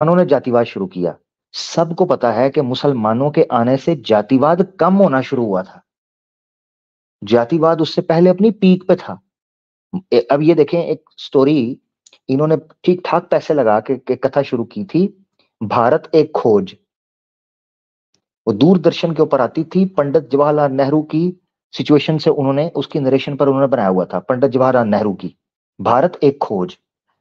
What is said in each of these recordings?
ने जातिवाद शुरू किया। सबको पता है कि मुसलमानों के आने से जातिवाद कम होना शुरू हुआ था। जातिवाद उससे पहले अपनी पीक पे था। अब ये देखें एक स्टोरी, इन्होंने ठीक ठाक पैसे लगा के कथा शुरू की थी, भारत एक खोज। वो दूरदर्शन के ऊपर आती थी, पंडित जवाहरलाल नेहरू की सिचुएशन से उन्होंने, उसकी नरेशन पर उन्होंने बनाया हुआ था, पंडित जवाहरलाल नेहरू की भारत एक खोज।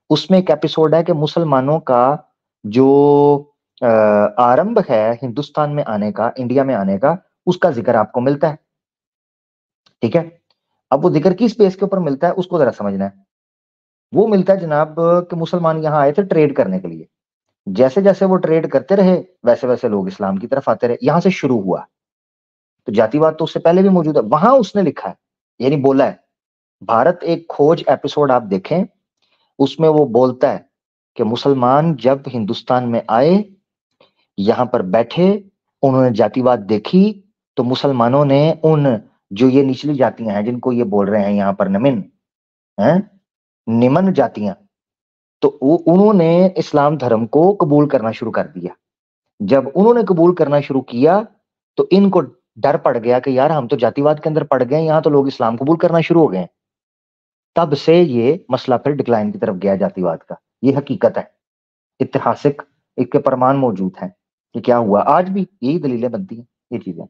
उसमें एक एपिसोड है कि मुसलमानों का जो आरंभ है हिंदुस्तान में आने का, इंडिया में आने का, उसका जिक्र आपको मिलता है। ठीक है, अब वो जिक्र किस बेस के ऊपर मिलता है उसको जरा समझना है। वो मिलता है जनाब कि मुसलमान यहाँ आए थे ट्रेड करने के लिए। जैसे जैसे वो ट्रेड करते रहे वैसे वैसे लोग इस्लाम की तरफ आते रहे, यहां से शुरू हुआ। तो जातिवाद तो उससे पहले भी मौजूद है, वहां उसने लिखा है, यानी बोला है। भारत एक खोज एपिसोड आप देखें, उसमें वो बोलता है कि मुसलमान जब हिंदुस्तान में आए, यहां पर बैठे, उन्होंने जातिवाद देखी, तो मुसलमानों ने उन जो ये निचली जातियां हैं जिनको ये बोल रहे हैं यहाँ पर नमिन हैं, निम्न जातियां, तो उन्होंने इस्लाम धर्म को कबूल करना शुरू कर दिया। जब उन्होंने कबूल करना शुरू किया तो इनको डर पड़ गया कि यार हम तो जातिवाद के अंदर पड़ गए, यहाँ तो लोग इस्लाम कबूल करना शुरू हो गए। तब से ये मसला फिर डिक्लाइन की तरफ गया जातिवाद का। ये हकीकत है, ऐतिहासिक इसके प्रमाण मौजूद हैं कि क्या हुआ, आज भी यही दलीलें बनती हैं ये चीजें।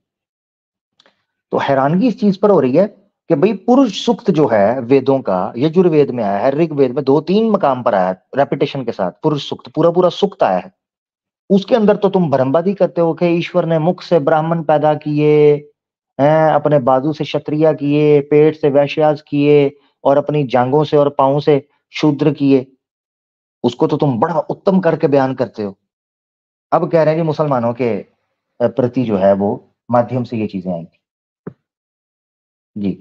तो हैरानगी इस चीज पर हो रही है कि भाई पुरुष सूक्त जो है वेदों का, यजुर्वेद में आया है, ऋग्वेद में 2-3 मकाम पर आया है रेपिटेशन के साथ, पुरुष सूक्त पूरा पूरा सूक्त आया है। उसके अंदर तो तुम भरमबादी करते हो कि ईश्वर ने मुख से ब्राह्मण पैदा किए हैं, अपने बाजू से क्षत्रिय किए, पेट से वैश्यास किए, और अपनी जांघों से और पांवों से शूद्र किए। उसको तो तुम बड़ा उत्तम करके बयान करते हो। अब कह रहे हैं कि मुसलमानों के प्रति जो है वो माध्यम से ये चीजें आई थी। जी,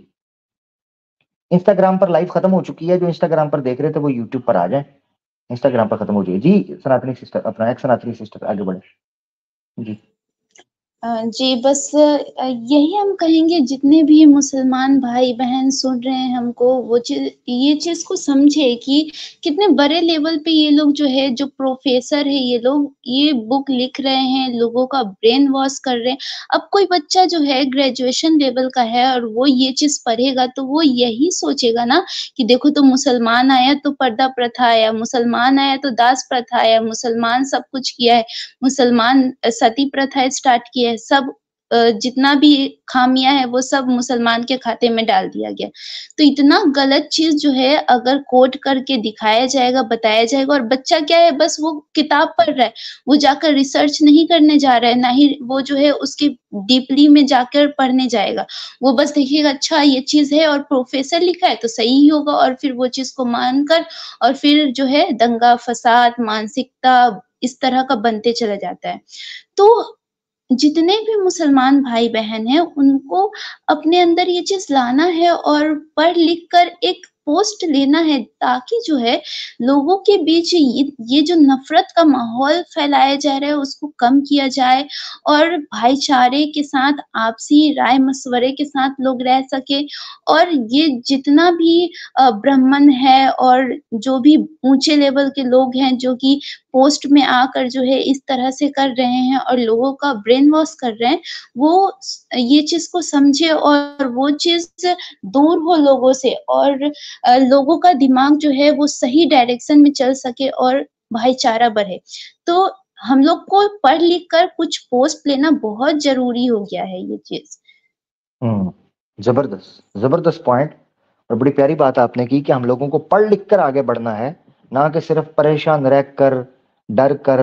इंस्टाग्राम पर लाइव खत्म हो चुकी है, जो इंस्टाग्राम पर देख रहे थे वो यूट्यूब पर आ जाए। इंस्टाग्राम पर खत्म हो जाएगी जी। सनातनी सिस्टर, अपना एक सनातनी सिस्टर आगे बढ़े जी। जी बस यही हम कहेंगे, जितने भी मुसलमान भाई बहन सुन रहे हैं हमको, वो चीज, ये चीज को समझे कि कितने बड़े लेवल पे ये लोग जो है, जो प्रोफेसर है, ये लोग ये बुक लिख रहे हैं, लोगों का ब्रेन वॉश कर रहे हैं। अब कोई बच्चा जो है ग्रेजुएशन लेवल का है और वो ये चीज पढ़ेगा तो वो यही सोचेगा ना कि देखो, तो मुसलमान आया तो पर्दा प्रथा आया, मुसलमान आया तो दास प्रथा आया, मुसलमान सब कुछ किया है, मुसलमान सती प्रथा स्टार्ट की है, सब जितना भी खामियाँ है वो सब मुसलमान के खाते में डाल दिया गया। तो इतना गलत चीज़ जो है अगर कोट करके दिखाया जाएगा, बताया जाएगा, और बच्चा क्या है, बस वो किताब पढ़ रहा है, वो जाकर रिसर्च नहीं करने जा रहा है, ना ही वो जो है उसकी डीपली में जाकर पढ़ने जाएगा। वो बस देखिएगा अच्छा ये चीज़ है और प्रोफ़ेसर लिखा है तो सही ही होगा, और फिर वो चीज़ को मानकर और फिर जो है दंगा, फ़साद, मानसिकता इस तरह का बनते चला जाता है। तो जितने भी मुसलमान भाई-बहन हैं, उनको अपने अंदर ये चीज़ लाना है और पढ़-लिख कर एक पोस्ट लेना है, ताकि जो है लोगों के बीच ये जो नफ़रत का माहौल फैलाया जा रहा है, उसको कम किया जाए और भाईचारे के साथ, आपसी राय-मशवरे के साथ लोग रह सकें। और ये जितना भी ब्राह्मण है और जो भी ऊँचे लेवल के लोग हैं, जो कि पोस्ट में आकर जो है इस तरह से कर रहे हैं और लोगों का ब्रेन वॉश कर रहे हैं, वो ये चीज़ को समझे और वो चीज़ दूर हो लोगों से, और लोगों का दिमाग जो है वो सही डायरेक्शन में चल सके और भाईचारा बढ़े। तो हम लोग को पढ़ लिख कर कुछ पोस्ट लेना बहुत ज़रूरी हो गया है ये चीज़। हम्म, जबरदस्त जबरदस्त पॉइंट। और बड़ी प्यारी बात आपने की कि हम लोगों को पढ़ लिख कर आगे बढ़ना है, ना कि सिर्फ परेशान रह कर, डर कर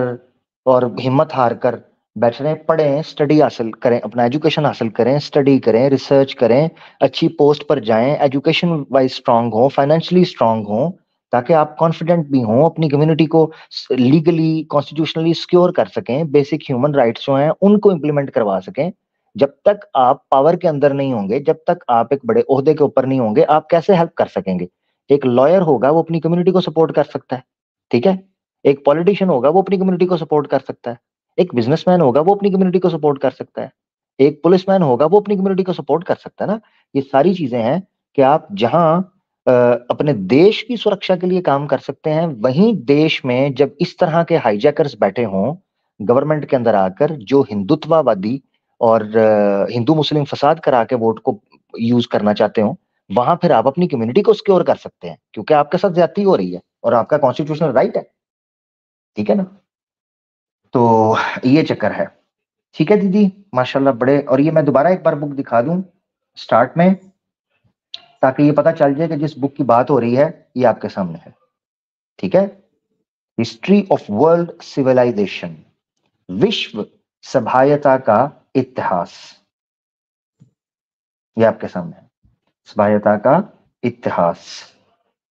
और हिम्मत हार कर बैठ रहे हैं। पढ़ें, स्टडी हासिल करें, अपना एजुकेशन हासिल करें, स्टडी करें, रिसर्च करें, अच्छी पोस्ट पर जाएं, एजुकेशन वाइज स्ट्रांग हो, फाइनेंशियली स्ट्रांग हो, ताकि आप कॉन्फिडेंट भी हों, अपनी कम्युनिटी को लीगली कॉन्स्टिट्यूशनली सिक्योर कर सकें, बेसिक ह्यूमन राइट्स जो हैं उनको इम्प्लीमेंट करवा सकें। जब तक आप पावर के अंदर नहीं होंगे, जब तक आप एक बड़े ओहदे के ऊपर नहीं होंगे, आप कैसे हेल्प कर सकेंगे? एक लॉयर होगा वो अपनी कम्युनिटी को सपोर्ट कर सकता है, ठीक है। एक पॉलिटिशियन होगा वो अपनी कम्युनिटी को सपोर्ट कर सकता है। एक बिजनेसमैन होगा वो अपनी कम्युनिटी को सपोर्ट कर सकता है। एक पुलिसमैन होगा वो अपनी कम्युनिटी को सपोर्ट कर सकता है ना। ये सारी चीजें हैं कि आप जहां अपने देश की सुरक्षा के लिए काम कर सकते हैं, वहीं देश में जब इस तरह के हाईजैकर्स बैठे हों गवर्नमेंट के अंदर आकर, जो हिंदुत्ववादी और हिंदू मुस्लिम फसाद करा के वोट को यूज करना चाहते हो, वहां फिर आप अपनी कम्युनिटी को सिक्योर कर सकते हैं, क्योंकि आपके साथ ज्यादती हो रही है और आपका कॉन्स्टिट्यूशनल राइट है। ठीक है ना? तो ये चक्कर है। ठीक है दीदी, माशाल्लाह बड़े। और ये मैं दोबारा एक बार बुक दिखा दूं स्टार्ट में, ताकि ये पता चल जाए कि जिस बुक की बात हो रही है ये आपके सामने है। ठीक है? हिस्ट्री ऑफ वर्ल्ड सिविलाइजेशन, विश्व सभ्यता का इतिहास, ये आपके सामने है, सभ्यता का इतिहास।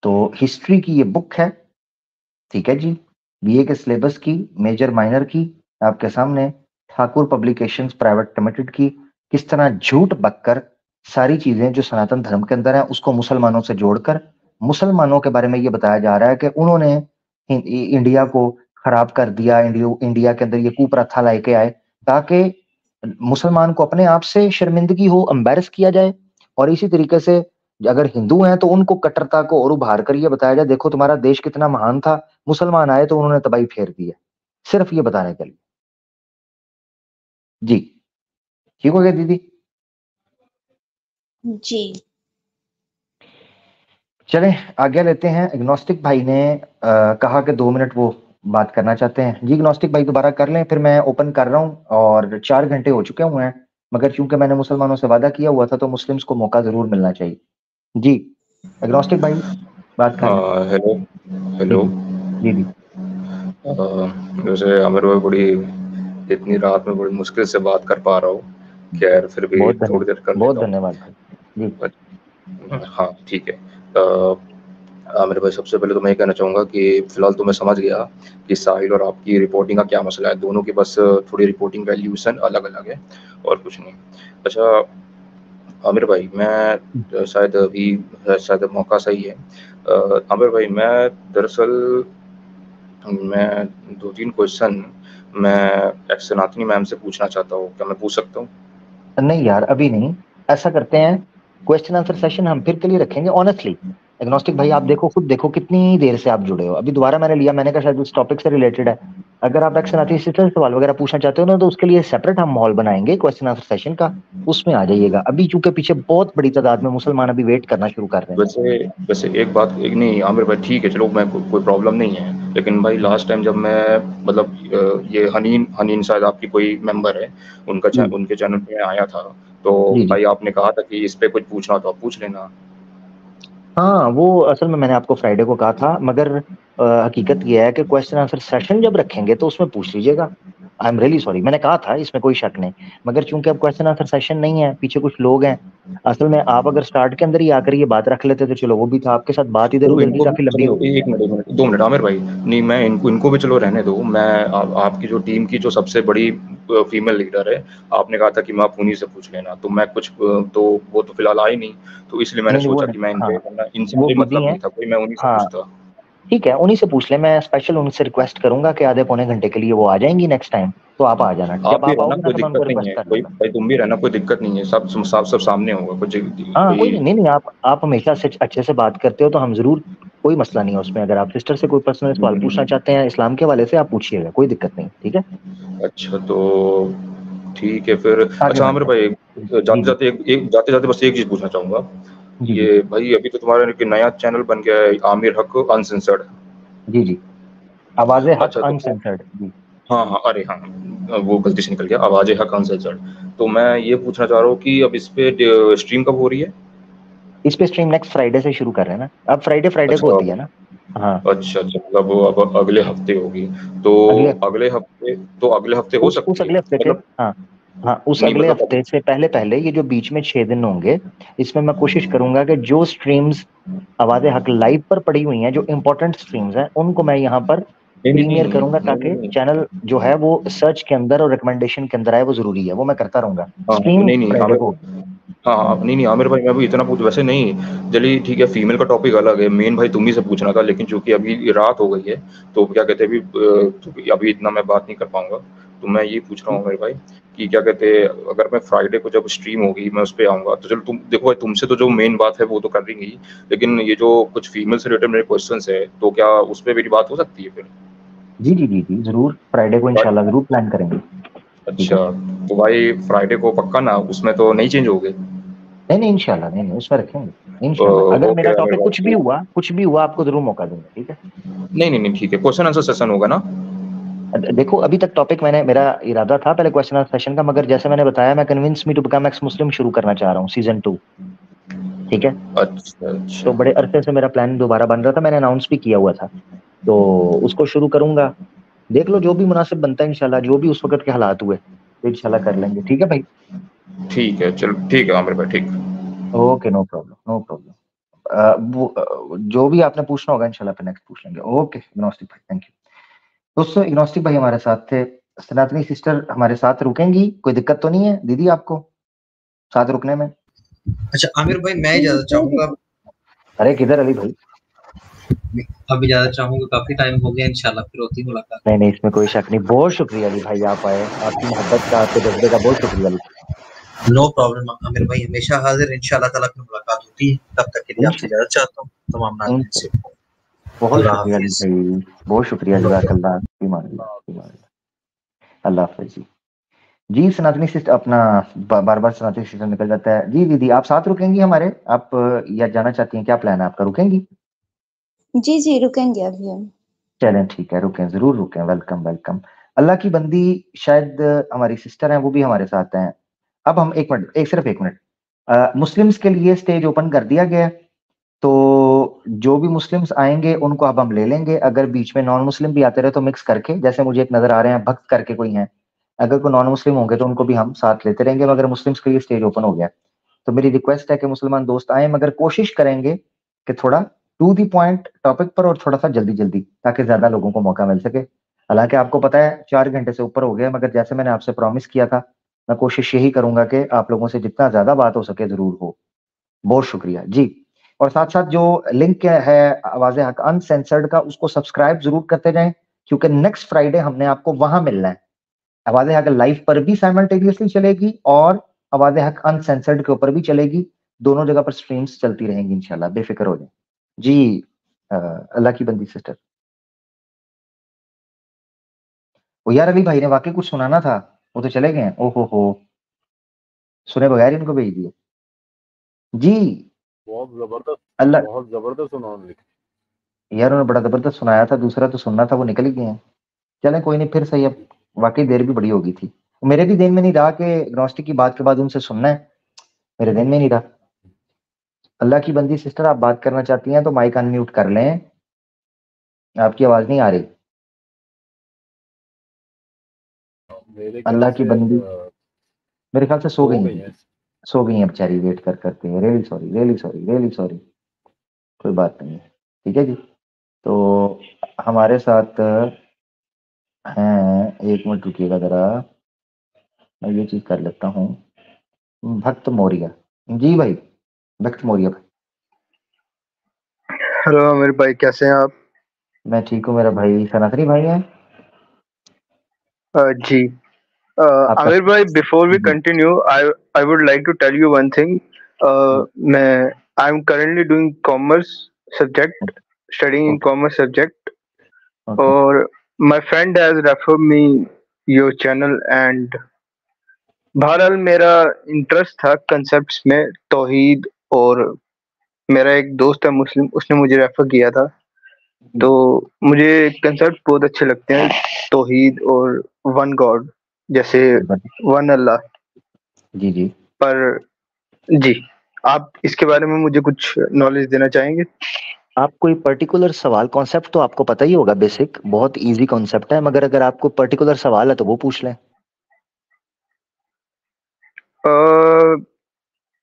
तो हिस्ट्री की ये बुक है। ठीक है जी, बीए के सिलेबस की, मेजर माइनर की, आपके सामने ठाकुर पब्लिकेशंस प्राइवेट लिमिटेड की। किस तरह झूठ बककर सारी चीजें जो सनातन धर्म के अंदर है उसको मुसलमानों से जोड़कर मुसलमानों के बारे में ये बताया जा रहा है कि उन्होंने इंडिया को खराब कर दिया, इंडिया के अंदर ये कुप्रथा लेके आए ताकि मुसलमान को अपने आप से शर्मिंदगी हो, एम्बेरस किया जाए। और इसी तरीके से अगर हिंदू हैं तो उनको कट्टरता को और उभार कर ये बताया जाए, देखो तुम्हारा देश कितना महान था, मुसलमान आए तो उन्होंने तबाही फेर दी है, सिर्फ ये बताने के लिए। जी ठीक हो गया दीदी? जी। चलें आगे लेते हैं। एग्नोस्टिक भाई ने कहा कि 2 मिनट वो बात करना चाहते हैं। जी एग्नोस्टिक भाई दोबारा कर लें, फिर मैं ओपन कर रहा हूँ। और 4 घंटे हो चुके हुए हैं, मगर चूंकि मैंने मुसलमानों से वादा किया हुआ था तो मुस्लिम्स को मौका जरूर मिलना चाहिए। जी एग्नोस्टिक भाई बात कर लें। हेलो हेलो जी जी वैसे आमिर भाई बड़ी इतनी रात में बड़ी मुश्किल से बात कर पा रहा हूँ, खैर फिर भी थोड़ी देर कर बहुत लेता हूँ। धन्यवाद भाई जी। हाँ ठीक है। आमिर भाई सबसे पहले तो मैं ये कहना चाहूँगा कि फिलहाल तो मैं समझ गया कि साहिल और आपकी रिपोर्टिंग का क्या मसला है। दोनों की बस थोड़ी रिपोर्टिंग वैल्यूएशन अलग अलग है और कुछ नहीं। अच्छा आमिर भाई, मैं शायद मौका सही है। आमिर भाई मैं दरअसल मैं 2-3 क्वेश्चन मैं एक्स सनातनी मैम से पूछना चाहता हूँ, क्या मैं पूछ सकता हूँ? नहीं यार अभी नहीं, ऐसा करते हैं क्वेश्चन आंसर सेशन हम फिर के लिए रखेंगे। ऑनेस्टली एग्नोस्टिक भाई आप देखो, खुद देखो कितनी देर से आप जुड़े हो। अभी दोबारा मैंने लिया, मैंने कहा शायद उस टॉपिक से रिलेटेड है। अगर आप एक्सनाती से सवाल वगैरह पूछना चाहते हो ना तो उसके लिए सेपरेट हम माहौल बनाएंगे क्वेश्चन आंसर सेशन का, उसमें आ जाइएगा। अभी चूंकि पीछे बहुत बड़ी तादाद में मुसलमान अभी वेट करना शुरू कर रहे हैं। वैसे वैसे एक नहीं आमिर भाई, ठीक है चलो, मैं कोई प्रॉब्लम नहीं है, लेकिन भाई लास्ट टाइम जब मैं मतलब ये हनीन शायद आपकी कोई मेंबर है, उनके चैनल पे मैं आया था, तो जी जी भाई आपने कहा था कि इस पे कुछ पूछना हो तो आप पूछ लेना। हाँ, वो असल में मैंने आपको फ्राइडे को कहा था, मगर हकीकत ये है कि क्वेश्चन आंसर सेशन जब रखेंगे तो उसमें पूछ लीजिएगा। आई एम रियली सॉरी, मैंने कहा था, इसमें कोई शक नहीं। मगर चूंकि अब क्वेश्चन आंसर सेशन नहीं है, पीछे कुछ लोग हैं। असल में आप अगर स्टार्ट के अंदर ही आकर ये बात रख लेते तो चलो वो भी था, आपके साथ बात इधर चलो उधर की इनको भी, काफी लंबी चलो हो गई। 1 मिनट 2 मिनट आमिर भाई, नहीं मैं इनको भी चलो रहने दो। मैं आपकी जो टीम की जो सबसे बड़ी फीमेल लीडर है, आपने कहा था कि मैं आप उन्हीं से पूछ लेना, तो मैं कुछ तो वो तो फिलहाल आई नहीं, तो इसलिए मैंने नहीं वो सोचा नहीं, कि मैं हाँ इनसे वो कोई बिजी मतलब हैं। नहीं था, कोई मैं उन्हीं से हाँ पूछता। ठीक है, उन्हीं से पूछ ले। मैं स्पेशल उनसे रिक्वेस्ट करूंगा कि आधे पौने घंटे के लिए वो आ जाएंगी नेक्स्ट टाइम, तो आप आ जाना। आप जब भी आप रहना, आओगे ना कोई तो मैं उनको दिक्कत नहीं रिक्वेस्ट है, कर कोई लूंगा। भाई तुम भी रहना, कोई दिक्कत नहीं है, सब सामने होगा कुछ हाँ कोई। कोई नहीं, नहीं नहीं, आप हमेशा से अच्छे से बात करते हो तो हम जरूर, कोई मसला नहीं है उसमें। अगर आप सिस्टर से कोई पर्सनल सवाल पूछना चाहते हैं इस्लाम के हवाले से, आप पूछिएगा, कोई दिक्कत नहीं। ठीक है, अच्छा तो ठीक है फिर। आगे अच्छा आमिर बढ़ते भाई, हैं। जी जी जाते जाते बस एक चीज पूछना चाहूंगा। जी जी ये भाई अभी तो तुम्हारा एक नया चैनल बन गया है, आमिर हक अनसेंसर्ड। जी जी, आवाज़े हक अच्छा तो अनसेंसर्ड जी। हाँ हाँ, अरे हाँ, वो गलती से निकल गया, आवाज़े हक अनसेंसर्ड। तो मैं ये पूछना चाह रहा हूँ कि अब इस पे स्ट्रीम कब हो रही है? इस पे स्ट्रीम नेक्स्ट फ्राइडे से शुरू कर रहे हैं ना, अब फ्राइडे फ्राइडे को अच्छा होती है ना। हाँ अच्छा मतलब अब अगले हफ्ते होगी, तो अगले, अगले हफ्ते हो उस सकती है अगले हफ्ते के, मतलब? हाँ हाँ उस नहीं अगले मतलब हफ्ते से पहले पहले ये जो बीच में 6 दिन होंगे, इसमें मैं कोशिश करूंगा कि जो स्ट्रीम्स आवाज़े हक लाइव पर पड़ी हुई हैं, जो इंपॉर्टेंट स्ट्रीम्स हैं, उनको मैं यहाँ पर नहीं नहीं प्रीमियर नहीं करूंगा, नहीं नहीं ताकि नहीं। चैनल जो है वो सर्च के अंदर और रिकमेंडेशन के अंदर आए, वो जरूरी है, वो मैं करता रहूंगा। हाँ स्ट्रीम नहीं नहीं फ्राइडे आमिर, को होगी। हाँ हाँ नहीं नहीं आमिर भाई, मैं भी इतना पूछ वैसे नहीं। चलिए ठीक है, फीमेल का टॉपिक अलग है, मेन भाई तुम ही से पूछना था, लेकिन चूंकि अभी रात हो गई है तो क्या कहते हैं, अभी तो अभी इतना मैं बात नहीं कर पाऊंगा, तो मैं ये पूछ रहा हूँ आमिर भाई कि क्या कहते हैं, अगर मैं फ्राइडे को जब स्ट्रीम होगी मैं उस पे आऊँगा, तो चलो तुम देखो भाई, तुमसे तो जो मेन बात है वो तो कर देंगे ही, लेकिन ये जो कुछ फीमेल से रिलेटेड मेरे क्वेश्चंस है, तो क्या उस पे मेरी बात हो सकती है फिर? जी जी जी जी, जरूर फ्राइडे को भाई इंशाल्लाह जरूर प्लान करेंगे। ठीक अच्छा, है। तो भाई फ्राइडे को पक्का ना, उसमें तो नहीं चेंज होगे? नहीं नहीं इंशाल्लाह, नहीं नहीं उसमें रखेंगे इंशाल्लाह। अगर मेरा ओके आमिर टॉपिक भाई, कुछ भी हुआ आपको जरूर मौका दूंगा। ठीक है। नहीं नहीं नहीं, ठीक है, क्वेश्चन आंसर सेशन होगा ना? देखो अभी तक टॉपिक मेरा इरादा था पहले क्वेश्चन आंसर सेशन का, मगर जैसे मैंने बताया मैं convince me to become ex Muslim शुरू करना चाह रहा हूँ सीजन 2। ठीक है। अच्छा अच्छा। तो बड़े अरसे से मेरा प्लान दोबारा बन रहा था, मैंने अनाउंस भी किया हुआ था, तो उसको शुरू करूंगा। देख लो जो भी मुनासिब बनता है इंशाल्लाह, जो भी उस वक्त के हालात हुए तो इंशाल्लाह कर लेंगे। ठीक है भाई। ठीक है, चलो ठीक है आमिर भाई, ठीक। Okay, no problem no problem. जो भी आपने पूछना होगा इंशाल्लाह फिर नेक्स्ट पूछ लेंगे। ओके इग्नोस्टिक भाई, थैंक यू। दोस्तों इग्नोस्टिक भाई हमारे साथ थे। सनातनी सिस्टर हमारे साथ रुकेंगी, कोई दिक्कत तो नहीं है दीदी आपको साथ रुकने में? अच्छा आमिर भाई, मैं इजाजत चाहूंगा। अरे किधर अली भाई? अब इजाजत चाहूंगा, काफी टाइम हो गया, इंशाल्लाह फिर होती मुलाकात। नहीं नहीं इसमें कोई शक नहीं, बहुत शुक्रिया अली भाई आप आए, आपकी मोहब्बत का आपके जज्बे का बहुत शुक्रिया अली। नो प्रॉब्लम आमिर भाई, हमेशा हाजिर, इंशाल्लाह ताला फिर मुलाकात होती है। तब तक के लिए आपसे इंशाल्लाह इजाजत चाहता हूँ तमाम नाज़रीन से। इंशाल्लाह। बहुत अल्लाह शुक्रिया अली हाफिज। भाई, बहुत शुक्रिया, नो जज़ाकल्लाह, ईमान अल्लाह, ईमान अल्लाह। अल्लाह हाफ़िज़ जी। जी सनातनी सिस्टर अपना बार बार सनातनी सिस्टर निकल जाता है। जी दीदी आप साथ रुकेंगी हमारे, आप या जाना चाहती हैं, क्या प्लान है आपका, रुकेंगी? जी, जी, रुकेंगे अभी हम। चलें ठीक है, रुकें, ज़रूर रुकें, वेलकम, वेलकम। अल्लाह की बंदी शायद हमारी सिस्टर हैं, वो भी हमारे साथ हैं। अब हम 1 मिनट, सिर्फ 1 मिनट। मुस्लिम्स के लिए स्टेज ओपन कर दिया गया है, तो जो भी मुस्लिम्स आएँगे उनको अब हम ले लेंगे। अगर बीच में नॉन मुस्लिम भी आते रहे तो मिक्स करके, जैसे मुझे एक नज़र आ रहे हैं भक्त करके कोई हैं, अगर कोई नॉन मुस्लिम होंगे तो उनको भी हम साथ लेते रहेंगे, मगर मुस्लिम्स के लिए स्टेज ओपन हो गया है। तो मेरी रिक्वेस्ट है कि मुसलमान दोस्त आएँ, मगर कोशिश करेंगे कि थोड़ा टू द पॉइंट टॉपिक पर और थोड़ा-सा जल्दी-जल्दी, ताकि ज़्यादा लोगों को मौका मिल सके। हालाँकि आपको पता है 4 घंटे से ऊपर हो गया है, मगर जैसे मैंने आपसे प्रॉमिस किया था, मैं कोशिश यही करूँगा कि आप लोगों से जितना ज़्यादा बात हो सके ज़रूर हो। बहुत शुक्रिया। जी, और साथ-साथ जो लिंक है आवाज़े हक अनसेंसर्ड का, उसको सब्सक्राइब ज़रूर करते जाएँ, क्योंकि नेक्स्ट फ्राइडे हमने आपको वहाँ मिलना है। आवाज़े हक लाइव पर भी साइमल्टेनियसली चलेगी और आवाज़े हक अनसेंसर्ड के ऊपर भी चलेगी। दोनों जगह पर स्ट्रीम्स चलती रहेंगी इंशाल्लाह, बेफ़िक्र हो जाएँ। जी अल्लाह की बंदी सिस्टर। वो यार अली भाई ने वाक़ई कुछ सुनाना था, वो तो चले गए हैं। ओह हो हो! सुने बगैर ही उनको भेज दिया। जी, अल्लाह बहुत जबरदस्त उन्होंने लिखी। यार उन्होंने बड़ा ज़बरदस्त सुनाया था, दूसरा तो सुनना था, वो निकल ही गए हैं। चलें कोई नहीं, फिर सही, अब वाक़ई देर भी बड़ी हो गई थी। मेरे भी ज़हन में नहीं रहा कि एग्नोस्टिक की बात के बाद उनसे सुनना है, मेरे ज़हन में नहीं रहा। अल्लाह की बंदी सिस्टर आप बात करना चाहती हैं तो माइक अनम्यूट कर लें, आपकी आवाज़ नहीं आ रही। मेरे ख्याल अल्लाह की से बंदी मेरे ख्याल से सो सो गई गई हैं, हैं। सो गई हैं बेचारी वेट कर-के। Really sorry, really sorry, really sorry. कोई बात नहीं है, ठीक है जी। तो हमारे साथ हैं, 1 मिनट रुकिएगा ज़रा, मैं ये चीज़ कर लेता हूँ। भक्त मौर्य। जी भाई, भक्त मौर्य भाई। हेलो आमिर भाई, कैसे हैं आप? मैं ठीक हूँ, मेरा भाई सनातनी भाई हैं? जी। आपका आमिर भाई, बिफोर वी जी, continue, I would like to tell you one thing. मैं I am currently doing commerce subject, studying in okay, commerce subject, okay, और my friend has referred me your channel, and बहरहाल मेरा interest था concepts में, तौहीद, और मेरा एक दोस्त है मुस्लिम, उसने मुझे रेफर किया था। जी, तो मुझे कंसेप्ट बहुत अच्छे लगते हैं, तौहीद और वन गॉड, जैसे ज़बरदस्त। वन अल्लाह। जी, जी। पर जी, आप इसके बारे में मुझे कुछ नॉलेज देना चाहेंगे? आप कोई पर्टिकुलर सवाल, कॉन्सेप्ट तो आपको पता ही होगा, बेसिक बहुत ईज़ी कॉन्सेप्ट है, मगर अगर आपको पर्टिकुलर सवाल है तो वो पूछ लें। अ,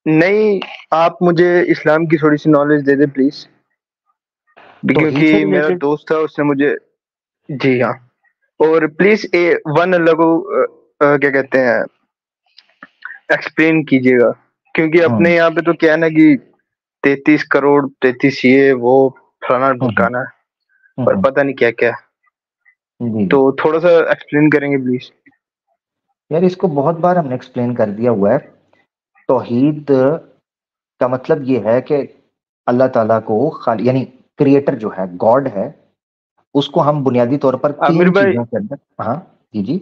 नहीं, आप मुझे इस्लाम की थोड़ी सी नॉलेज दे दें प्लीज, तौहीद से क्योंकि मेरा रिलेटेड? दोस्त था, उसने मुझे। जी हाँ। और प्लीज वन अल्लाह को क्या कहते हैं, एक्सप्लेन कीजिएगा, क्योंकि हुँ, अपने यहाँ पे तो क्या है ना कि 33 करोड़ 33 ये वो फलाना हुँ, हुँ, ढमकाना है, हुँ, पर हुँ। पता नहीं क्या क्या। जी, तो जी। थोड़ा सा एक्सप्लेन करेंगे प्लीज? यार इसको बहुत बार हमने एक्सप्लेन कर दिया हुआ है। तौहीद का मतलब ये है कि अल्लाह ताला को खाली, यानी क्रिएटर जो है, गॉड है, उसको हम बुनियादी तौर पर आमिर 3 भाई, चीजों के अंदर। हाँ जी जी।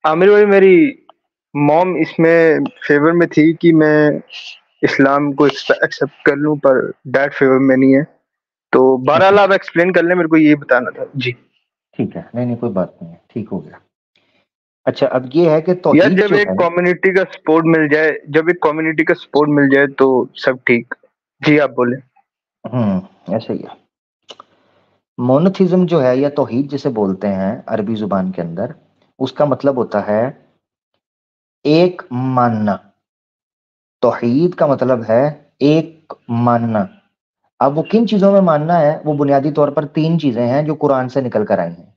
आमिर भाई मेरी मॉम इसमें फेवर में थी कि मैं इस्लाम को एक्सेप्ट कर लूं, पर डैड फेवर में नहीं है। तो बहरहाल आप एक्सप्लेन कर लें, मेरे को ये बताना था जी। ठीक है, नहीं नहीं कोई बात नहीं है, ठीक हो गया। अच्छा, अब ये है कि यार तौहीद जब जो एक है, कम्युनिटी का सपोर्ट मिल जाए, जब एक कम्युनिटी का सपोर्ट मिल जाए तो सब ठीक। जी आप बोले। ऐसे ही है। मोनोथिज्म जो है या तौहीद जिसे बोलते हैं अरबी जुबान के अंदर, उसका मतलब होता है एक मानना। तौहीद का मतलब है एक मानना। अब वो किन चीजों में मानना है, वो बुनियादी तौर पर 3 चीजें हैं जो कुरान से निकल कर आई हैं।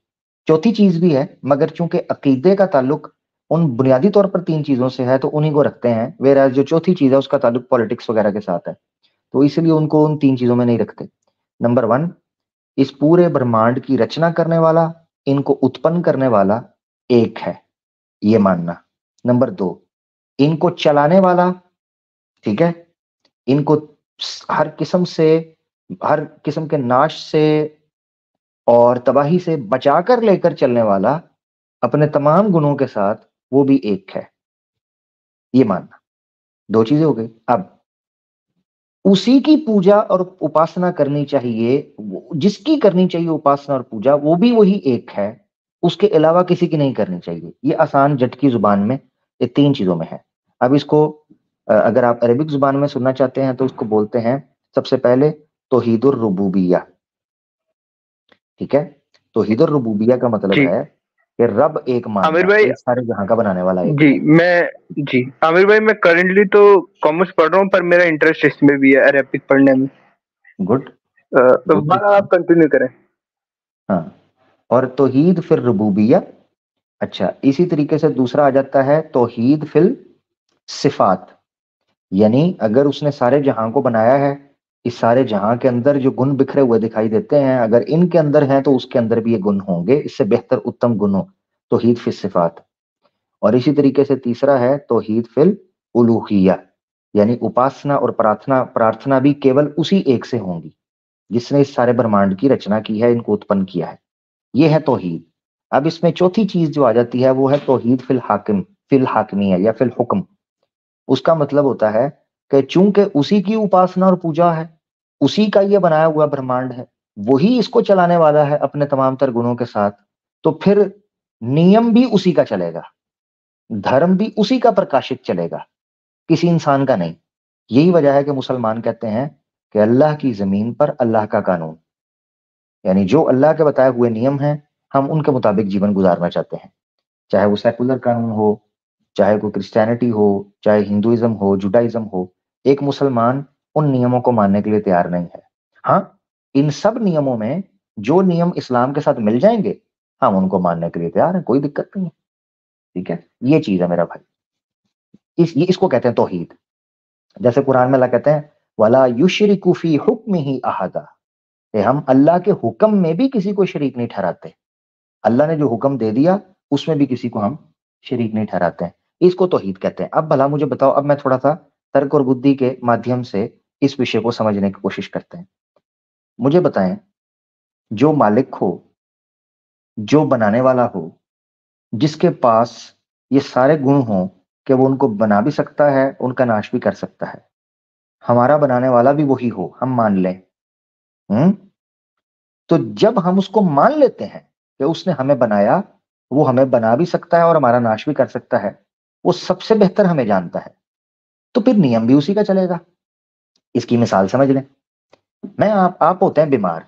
चौथी चीज भी है, मगर चूंकि अकीदे का ताल्लुक उन बुनियादी तौर पर 3 चीजों से है तो उन्हीं को रखते हैं, वेराज जो चौथी चीज है उसका ताल्लुक पॉलिटिक्स वगैरह के साथ है, तो इसलिए उनको उन 3 चीजों में नहीं रखते। नंबर 1, इस पूरे ब्रह्मांड की रचना करने वाला, इनको उत्पन्न करने वाला एक है, ये मानना। नंबर 2, इनको चलाने वाला, ठीक है, इनको हर किस्म से, हर किस्म के नाश से और तबाही से बचाकर लेकर चलने वाला अपने तमाम गुणों के साथ, वो भी एक है, ये मानना। 2 चीजें हो गई। अब उसी की पूजा और उपासना करनी चाहिए, जिसकी करनी चाहिए उपासना और पूजा, वो भी वही एक है, उसके अलावा किसी की नहीं करनी चाहिए। ये आसान झटकी जुबान में ये 3 चीजों में है। अब इसको अगर आप अरबिक जुबान में सुनना चाहते हैं तो उसको बोलते हैं सबसे पहले तौहीदुर रुबूबिया। ठीक है, तौहीदुर रुबूबिया का मतलब जी है कि रब एक आमिर मानना, भाई। इस सारे जहां का बनाने वाला एक जी है। जी आमिर भाई, मैं करेंटली तो कॉमर्स पढ़ रहा हूँ, पर मेरा इंटरेस्ट इसमें भी है, अरेबिक पढ़ने में। गुड, तो गुड। बहरहाल आप कंटिन्यू करें। हाँ, और तौहीद फिर रुबूबिया। अच्छा, इसी तरीके से दूसरा आ जाता है तौहीद फिल सिफात, यानी अगर उसने सारे जहां को बनाया है, इस सारे जहां के अंदर जो गुण बिखरे हुए दिखाई देते हैं, अगर इनके अंदर हैं तो उसके अंदर भी ये गुण होंगे, इससे बेहतर उत्तम गुण हो, तौहीद फिल सिफात। और इसी तरीके से तीसरा है तौहीद फिल उलूहिया, यानी उपासना और प्रार्थना प्रार्थना भी केवल उसी एक से होंगी जिसने इस सारे ब्रह्मांड की रचना की है, इनको उत्पन्न किया है। ये है तौहीद। अब इसमें चौथी चीज जो आ जाती है वो है तौहीद फिल हाकिम, फिल हाकिमिया या फिल हुक्म। उसका मतलब होता है कि चूंकि उसी की उपासना और पूजा है, उसी का ये बनाया हुआ ब्रह्मांड है, वही इसको चलाने वाला है अपने तमाम तर गुणों के साथ, तो फिर नियम भी उसी का चलेगा, धर्म भी उसी का प्रकाशित चलेगा, किसी इंसान का नहीं। यही वजह है कि मुसलमान कहते हैं कि अल्लाह की जमीन पर अल्लाह का कानून, यानी जो अल्लाह के बताए हुए नियम हैं, हम उनके मुताबिक जीवन गुजारना चाहते हैं, चाहे वो सेकुलर कानून हो, चाहे कोई क्रिश्चियनिटी हो, चाहे हिंदुइज्म हो, जुडाइज्म हो। एक मुसलमान उन नियमों को मानने के लिए तैयार नहीं है। हाँ, इन सब नियमों में जो नियम इस्लाम के साथ मिल जाएंगे, हम उनको मानने के लिए तैयार हैं, कोई दिक्कत नहीं है। ठीक है, ये चीज है मेरा भाई। इसको कहते हैं तौहीद। जैसे कुरान में अल्लाह कहते हैं वला युशरिकु फी हुक्मिही अहदा, कि हम अल्लाह के हुक्म में भी किसी को शरीक नहीं ठहराते। अल्लाह ने जो हुक्म दे दिया उसमें भी किसी को हम शरीक नहीं ठहराते हैं, इसको तौहीद कहते हैं। अब भला मुझे बताओ, अब मैं थोड़ा सा तर्क और बुद्धि के माध्यम से इस विषय को समझने की कोशिश करते हैं। मुझे बताएं, जो मालिक हो, जो बनाने वाला हो, जिसके पास ये सारे गुण हो कि वो उनको बना भी सकता है, उनका नाश भी कर सकता है, हमारा बनाने वाला भी वही हो, हम मान लें। हम्म, तो जब हम उसको मान लेते हैं कि उसने हमें बनाया, वो हमें बना भी सकता है और हमारा नाश भी कर सकता है, वो सबसे बेहतर हमें जानता है, तो फिर नियम भी उसी का चलेगा। इसकी मिसाल समझ लें। आप होते हैं बीमार,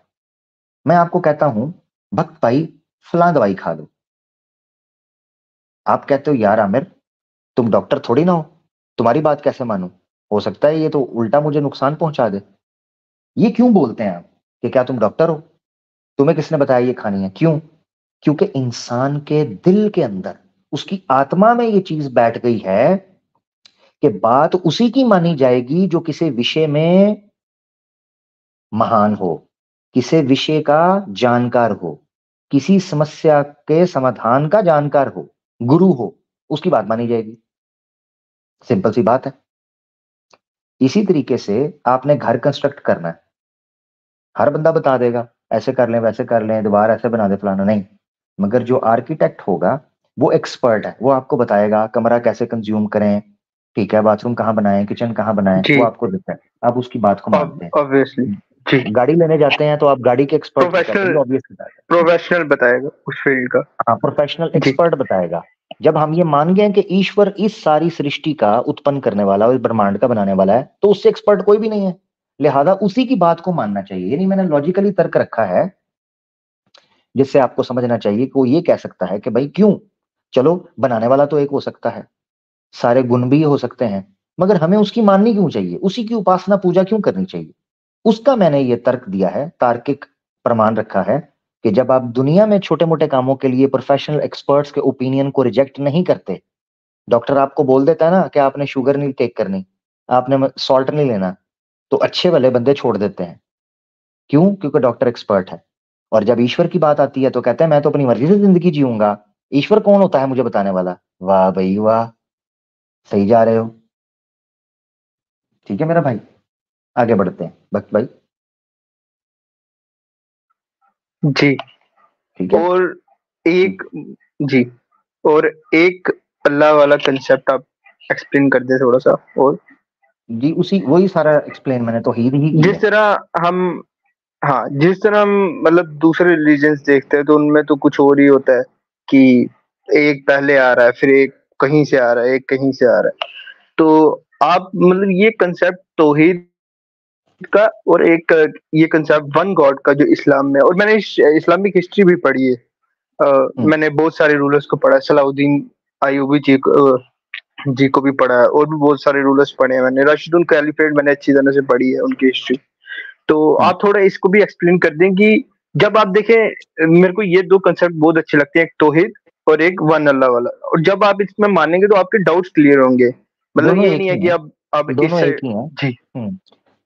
मैं आपको कहता हूं भक्त भाई फलां दवाई खा लो। आप कहते हो यार आमिर, तुम डॉक्टर थोड़ी ना हो, तुम्हारी बात कैसे मानूं, हो सकता है ये तो उल्टा मुझे नुकसान पहुंचा दे। ये क्यों बोलते हैं आप कि क्या तुम डॉक्टर हो, तुम्हें किसने बताया ये खानी है? क्यों? क्योंकि इंसान के दिल के अंदर, उसकी आत्मा में ये चीज बैठ गई है कि बात उसी की मानी जाएगी जो किसी विषय में महान हो, किसी विषय का जानकार हो, किसी समस्या के समाधान का जानकार हो, गुरु हो। उसकी बात मानी जाएगी। सिंपल सी बात है। इसी तरीके से आपने घर कंस्ट्रक्ट करना है, हर बंदा बता देगा ऐसे कर लें, वैसे कर लें, दीवार ऐसे बना दे, फलाना नहीं। मगर जो आर्किटेक्ट होगा वो एक्सपर्ट है, वो आपको बताएगा कमरा कैसे कंज्यूम करें, ठीक है, बाथरूम कहाँ बनाएं, किचन कहाँ बनाएं, जी वो आपको देता है, आप उसकी बात को मानते हैं। ऑब्वियसली जी, गाड़ी लेने जाते हैं तो आप गाड़ी के एक्सपर्ट को कहते हैं, प्रोफेशनल ऑब्वियस बात है। प्रोफेशनल बताएगा उस फील्ड का। हाँ, प्रोफेशनल जी एक्सपर्ट बताएगा। जब हम ये मान गए कि ईश्वर इस सारी सृष्टि का उत्पन्न करने वाला और इस ब्रह्मांड का बनाने वाला है, तो उससे एक्सपर्ट कोई भी नहीं है, लिहाजा उसी की बात को मानना चाहिए। यानी मैंने लॉजिकली तर्क रखा है जिससे आपको समझना चाहिए कि वो ये कह सकता है कि भाई क्यों, चलो बनाने वाला तो एक हो सकता है, सारे गुण भी हो सकते हैं, मगर हमें उसकी माननी क्यों चाहिए, उसी की उपासना पूजा क्यों करनी चाहिए। उसका मैंने ये तर्क दिया है, तार्किक प्रमाण रखा है कि जब आप दुनिया में छोटे मोटे कामों के लिए प्रोफेशनल एक्सपर्ट्स के ओपिनियन को रिजेक्ट नहीं करते, डॉक्टर आपको बोल देता है ना कि आपने शुगर नहीं टेक करनी, आपने सॉल्ट नहीं लेना, तो अच्छे वाले बंदे छोड़ देते हैं। क्यों? क्योंकि डॉक्टर एक्सपर्ट है। और जब ईश्वर की बात आती है तो कहते हैं मैं तो अपनी मर्जी से जिंदगी जीऊंगा, ईश्वर कौन होता है मुझे बताने वाला। वाह भाई वाह, सही जा रहे हो। ठीक है मेरा भाई, आगे बढ़ते हैं भक्त भाई। जी। ठीक है, और एक जी, और एक अल्लाह वाला कंसेप्ट आप एक्सप्लेन कर दे थोड़ा सा। और जी उसी वही सारा एक्सप्लेन मैंने तो ही की जिस है। तरह हम, हाँ, जिस तरह हम मतलब दूसरे रिलीजन्स देखते हैं तो उनमें तो कुछ और ही होता है कि एक पहले आ रहा है, फिर एक कहीं से आ रहा है, एक कहीं से आ रहा है। तो आप मतलब ये कंसेप्ट तौहीद का और एक ये कंसेप्ट वन गॉड का जो इस्लाम में, और मैंने इस्लामिक हिस्ट्री भी पढ़ी है। मैंने बहुत सारे रूलर्स को पढ़ा है, सलाउद्दीन अयूबी जी को भी पढ़ा है, और भी बहुत सारे रूलर्स पढ़े हैं मैंने। राशिदुल कैलिफेट मैंने अच्छी तरह से पढ़ी है उनकी हिस्ट्री। तो आप थोड़ा इसको भी एक्सप्लेन कर दें कि जब आप देखें, मेरे को ये दो कंसेप्ट बहुत अच्छे लगते हैं, एक तौहीद और एक वन अल्लाह वाला। और जब आप इसमें मानेंगे तो आपके डाउट्स क्लियर होंगे। मतलब दोनों ये एक नहीं है ही कि हैं, अब दोनों इससे एक ही हैं। जी जी,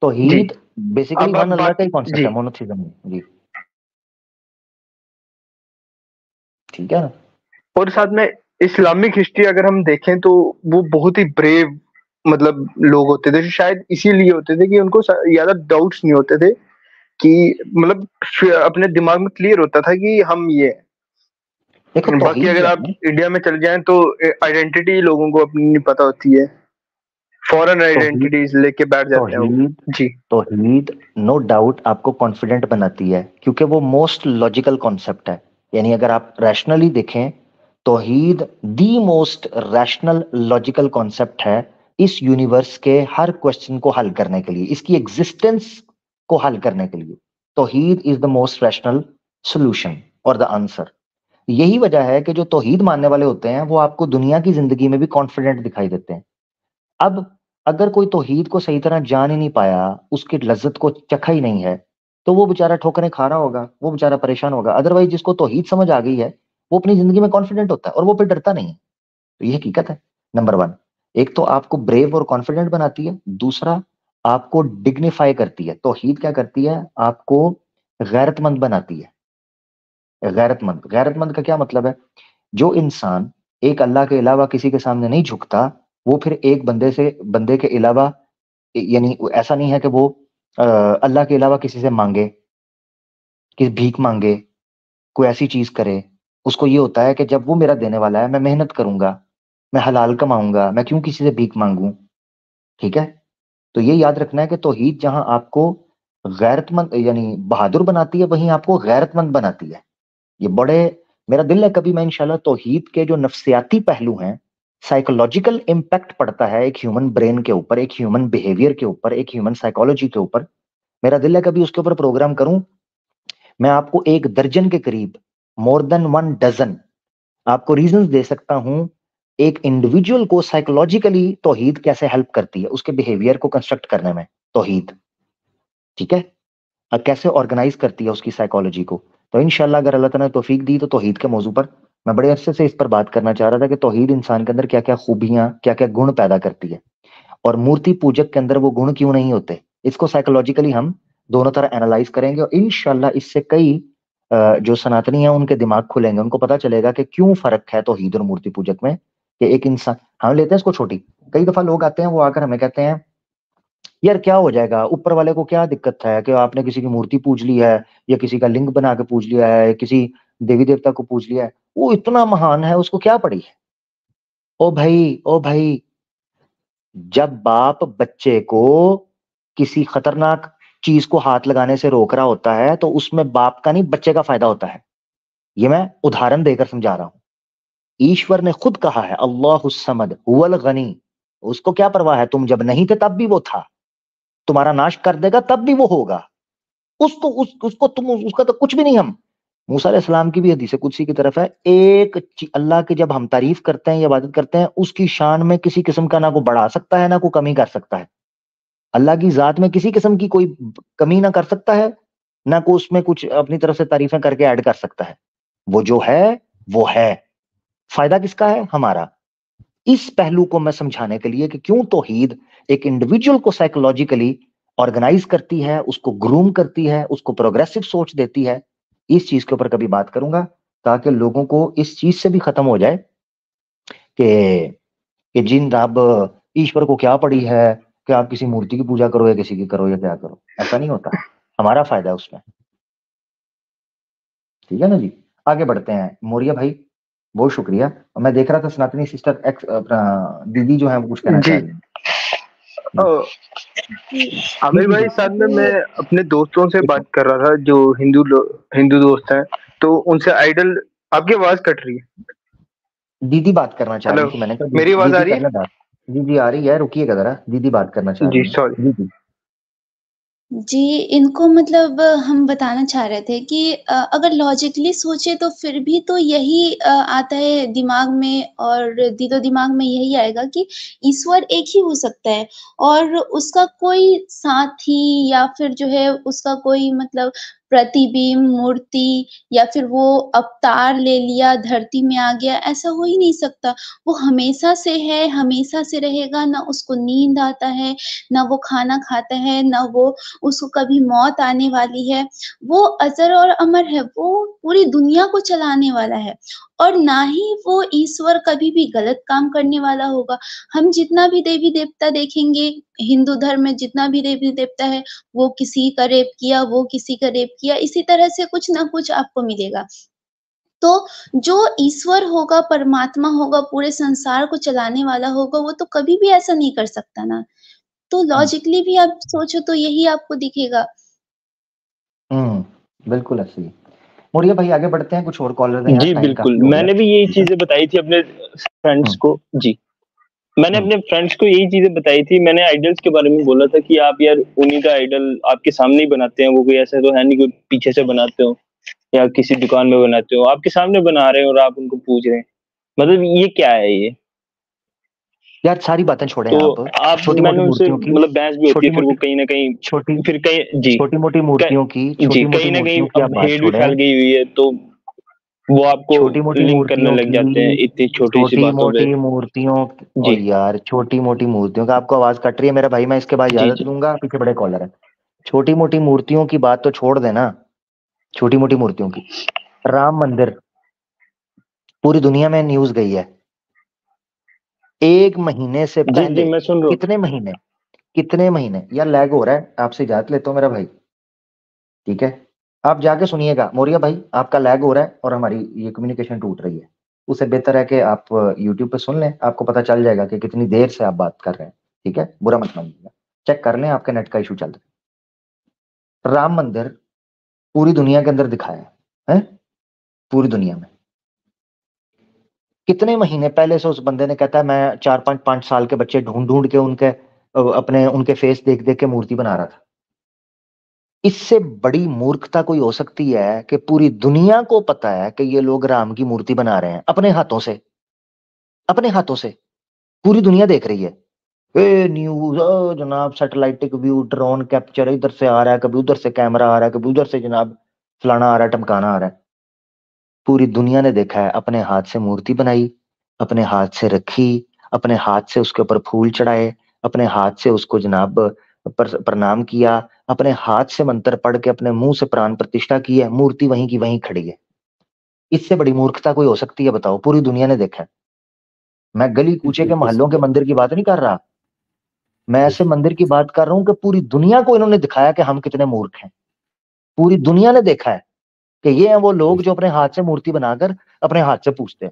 तौहीद बेसिकली वन अब अल्लाह का बाकी ही कॉन्सेप्ट जी, है, मोनोथिज्म में। जी ठीक है ना। और साथ में इस्लामिक हिस्ट्री अगर हम देखें तो वो बहुत ही ब्रेव मतलब लोग होते थे, शायद इसीलिए होते थे कि उनको ज्यादा डाउट्स नहीं होते थे, कि मतलब अपने दिमाग में क्लियर होता था कि हम ये हैं। देखो बाकी तौहीद अगर जो आप है, इंडिया में चल जाएं तो आइडेंटिटी लोगों को अपनी नहीं पता होती है, फॉरेन तौहीद आइडेंटिटीज लेके बैठ जाते हैं वो। तौहीद जी तौहीद नो डाउट आपको कॉन्फिडेंट बनाती है, क्योंकि वो मोस्ट लॉजिकल कॉन्सेप्ट है। यानी अगर आप रैशनली देखें, तौहीद the most rational logical concept है इस यूनिवर्स के हर क्वेश्चन को हल करने के लिए, इसकी एग्जिस्टेंस को हल करने के लिए तौहीद is the most rational solution और द आंसर। यही वजह है कि जो तौहीद मानने वाले होते हैं वो आपको दुनिया की जिंदगी में भी कॉन्फिडेंट दिखाई देते हैं। अब अगर कोई तौहीद को सही तरह जान ही नहीं पाया, उसकी लज्जत को चखा ही नहीं है, तो वो बेचारा ठोकरें खा रहा होगा, वो बेचारा परेशान होगा। अदरवाइज जिसको तौहीद समझ आ गई है वो अपनी जिंदगी में कॉन्फिडेंट होता है और वो फिर डरता नहीं है। तो ये हकीकत है। नंबर वन, एक तो आपको ब्रेव और कॉन्फिडेंट बनाती है, दूसरा आपको डिग्निफाई करती है। तौहीद क्या करती है, आपको गैरतमंद बनाती है। गैरतमंद, गैरतमंद का क्या मतलब है, जो इंसान एक अल्लाह के अलावा किसी के सामने नहीं झुकता, वो फिर एक बंदे के अलावा, यानी ऐसा नहीं है कि वो अल्लाह के अलावा किसी से मांगे, कि भीख मांगे, कोई ऐसी चीज करे। उसको ये होता है कि जब वो मेरा देने वाला है, मैं मेहनत करूंगा, मैं हलाल कमाऊंगा, मैं क्यों किसी से भीख मांगू। ठीक है, तो ये याद रखना है कि तौहीद जहां आपको गैरतमंद यानी बहादुर बनाती है, वहीं आपको गैरतमंद बनाती है। ये बड़े, मेरा दिल है कभी मैं इंशाल्लाह तौहीद के जो नफ्सियाती पहलू हैं, साइकोलॉजिकल इम्पैक्ट पड़ता है एक ह्यूमन ब्रेन के ऊपर, एक ह्यूमन बिहेवियर के ऊपर, एक ह्यूमन साइकोलॉजी के ऊपर, मेरा दिल है कभी उसके ऊपर प्रोग्राम करूं। मैं आपको एक दर्जन के करीब, मोर देन वन डजन आपको रीजंस दे सकता हूं एक इंडिविजुअल को साइकोलॉजिकली तौहीद कैसे हेल्प करती है उसके बिहेवियर को कंस्ट्रक्ट करने में। तौहीद, ठीक है, कैसे ऑर्गेनाइज करती है उसकी साइकोलॉजी को। तो इंशाल्लाह अगर अल्लाह ताला ने तौफीक दी तो तौहीद के मौजू पर मैं बड़े अरसे से इस पर बात करना चाह रहा था कि तौहीद इंसान के अंदर क्या क्या खूबियां, क्या क्या गुण पैदा करती है, और मूर्ति पूजक के अंदर वो गुण क्यों नहीं होते। इसको साइकोलॉजिकली हम दोनों तरह एनालाइज करेंगे, और इंशाल्लाह इससे कई जो सनातनी हैं उनके दिमाग खुलेंगे, उनको पता चलेगा कि क्यों फर्क है तौहीद और मूर्ति पूजक में, कि एक इंसान, हम लेते हैं इसको छोटी, कई दफा लोग आते हैं वो आकर हमें कहते हैं यार क्या हो जाएगा, ऊपर वाले को क्या दिक्कत है कि आपने किसी की मूर्ति पूज ली है या किसी का लिंग बना के पूज लिया है, किसी देवी देवता को पूज लिया है, वो इतना महान है, उसको क्या पड़ी है। ओ भाई, जब बाप बच्चे को किसी खतरनाक चीज को हाथ लगाने से रोक रहा होता है तो उसमें बाप का नहीं बच्चे का फायदा होता है। ये मैं उदाहरण देकर समझा रहा हूं। ईश्वर ने खुद कहा है अल्लाहुस समद हुवल गनी, उसको क्या परवाह है, तुम जब नहीं थे तब भी वो था, तुम्हारा नाश कर देगा तब भी वो होगा, उसको तुम उसका तो कुछ भी नहीं। हम मूसा अलैहिस्सलाम की भी हदीस कुदसी की तरफ है, अल्लाह की जब हम तारीफ करते हैं या इबादत करते हैं उसकी शान में किसी किस्म का ना को बढ़ा सकता है ना को कमी कर सकता है। अल्लाह की जात में किसी किस्म की कोई कमी ना कर सकता है, ना को उसमें कुछ अपनी तरफ से तारीफें करके ऐड कर सकता है। वो जो है वो है, फायदा किसका है, हमारा। इस पहलू को मैं समझाने के लिए कि क्यों तौहीद एक इंडिविजुअल को साइकोलॉजिकली ऑर्गेनाइज करती है, उसको ग्रूम करती है, उसको प्रोग्रेसिव सोच देती है, इस चीज के ऊपर कभी बात करूंगा ताकि लोगों को इस चीज से भी खत्म हो जाए कि जिन अब ईश्वर को क्या पड़ी है कि आप किसी मूर्ति की पूजा करो या किसी की करो या क्या करो, ऐसा नहीं होता, हमारा फायदा है उसमें। ठीक है ना जी, आगे बढ़ते हैं। मौर्य भाई बहुत शुक्रिया। और मैं देख रहा था सनातनी सिस्टर एक्स अपना दीदी जो है वो कुछ कहना जी चाह रही है। आमिर भाई, साथ में मैं अपने दोस्तों से बात कर रहा था जो हिंदू दोस्त हैं, तो उनसे आइडल। आपकी आवाज कट रही है। दीदी बात करना चाह रही हेलो, थी, मैंने कहा मेरी आवाज आ दीदी रही करने बात। जी आ रही है, रुकिएगा जरा, दीदी बात करना चाह है? जी रही है। सॉरी। जी जी, इनको मतलब हम बताना चाह रहे थे कि अगर लॉजिकली सोचे तो फिर भी तो यही आता है दिमाग में और दिलो-दिमाग में यही आएगा कि ईश्वर एक ही हो सकता है और उसका कोई साथी या फिर जो है उसका कोई मतलब प्रतिबिंब, मूर्ति या फिर वो अवतार ले लिया, धरती में आ गया, ऐसा हो ही नहीं सकता। वो हमेशा से है, हमेशा से रहेगा, ना उसको नींद आता है, ना वो खाना खाता है, ना वो उसको कभी मौत आने वाली है। वो अज़र और अमर है, वो पूरी दुनिया को चलाने वाला है और ना ही वो ईश्वर कभी भी गलत काम करने वाला होगा। हम जितना भी देवी-देवता देखेंगे, हिंदू धर्म में जितना भी देवी-देवता है, वो किसी का रेप किया, वो किसी का रेप किया, इसी तरह से कुछ ना कुछ आपको मिलेगा। तो जो ईश्वर होगा, परमात्मा होगा, पूरे संसार को चलाने वाला होगा, वो तो कभी भी ऐसा नहीं कर सकता ना। तो लॉजिकली भी आप सोचो तो यही आपको दिखेगा। बिल्कुल ऐसे ही। मौर्य भाई आगे बढ़ते हैं, कुछ और कॉलर हैं, जी टाइम बिल्कुल, काफी हो गया। मैंने भी यही चीजें बताई थी अपने फ्रेंड्स को। जी, मैंने अपने फ्रेंड्स को यही चीजें बताई थी। मैंने आइडल्स के बारे में बोला था कि आप यार उन्हीं का आइडल आपके सामने ही बनाते हैं, वो कोई ऐसा तो है नहीं कोई पीछे से बनाते हो या किसी दुकान में बनाते हो, आपके सामने बना रहे हो और आप उनको पूज रहे हैं, मतलब ये क्या है ये। यार सारी बातें छोड़ें तो आप छोटी मैंने मोटी उनसे मूर्तियों की, मतलब बहस भी होती छोटी है, फिर वो मोटी कहीं ना कहीं छोटी फिर कहीं जी छोटी मोटी मूर्तियों की, जी छोटी मोटी कहीं ना कहीं मूर्तियों की आप अब बात हेट भी फैल छोड़ें। गई हुई है, तो वो आपको छोटी मोटी लिंक करने मूर्तियों लग जाते हैं की, इतनी छोटी सी छोटी बातों पे। मोटी मूर्तियों जी और यार छोटी मोटी मूर्तियों का, आपको आवाज कट रही है मेरा भाई, मैं इसके बाद जी इजाजत जी लूंगा, पीछे बड़े कॉलर है। छोटी मोटी मूर्तियों की बात तो छोड़ देना, छोटी मोटी मूर्तियों की, राम मंदिर पूरी दुनिया में न्यूज गई है। 1 महीने से जी जी पहले, मैं सुन रहा हूँ। कितने महीने यार लैग हो रहा है, आपसे इजाजत लेता हूँ मेरा भाई। ठीक है, आप जाके सुनिएगा मौर्य भाई, आपका लैग हो रहा है और हमारी ये कम्युनिकेशन टूट रही है। उससे बेहतर है कि आप यूट्यूब पे सुन लें, आपको पता चल जाएगा कि कितनी देर से आप बात कर रहे हैं। ठीक है, बुरा मत मानिएगा, चेक कर लें, आपका नेट का इशू चल रहा है। राम मंदिर पूरी दुनिया के अंदर दिखाया है, पूरी दुनिया में। कितने महीने पहले से उस बंदे ने कहता है मैं 4-5 साल के बच्चे ढूंढ ढूंढ के उनके अपने उनके फेस देख देख के मूर्ति बना रहा था। इससे बड़ी मूर्खता कोई हो सकती है कि पूरी दुनिया को पता है कि ये लोग राम की मूर्ति बना रहे हैं अपने हाथों से, अपने हाथों से, पूरी दुनिया देख रही है। ए न्यूज, जनाब सैटेलाइटिक व्यू, ड्रोन कैप्चर, इधर से आ रहा है, कभी उधर से कैमरा आ रहा है, कभी उधर से जनाब फलाना आ रहा है, टमकाना आ रहा है। पूरी दुनिया ने देखा है, अपने हाथ से मूर्ति बनाई, अपने हाथ से रखी, अपने हाथ से उसके ऊपर फूल चढ़ाए, अपने हाथ से उसको जनाब प्रणाम किया, अपने हाथ से मंत्र पढ़ के अपने मुंह से प्राण प्रतिष्ठा की है, मूर्ति वहीं की वहीं खड़ी है। इससे बड़ी मूर्खता कोई हो सकती है बताओ, पूरी दुनिया ने देखा है। मैं गली कूचे के मोहल्लों के मंदिर की बात नहीं कर रहा, मैं ऐसे मंदिर की बात कर रहा हूं कि पूरी दुनिया को इन्होंने दिखाया कि हम कितने मूर्ख हैं। पूरी दुनिया ने देखा है कि ये हैं वो लोग जो अपने हाथ से मूर्ति बनाकर अपने हाथ से पूछते हैं।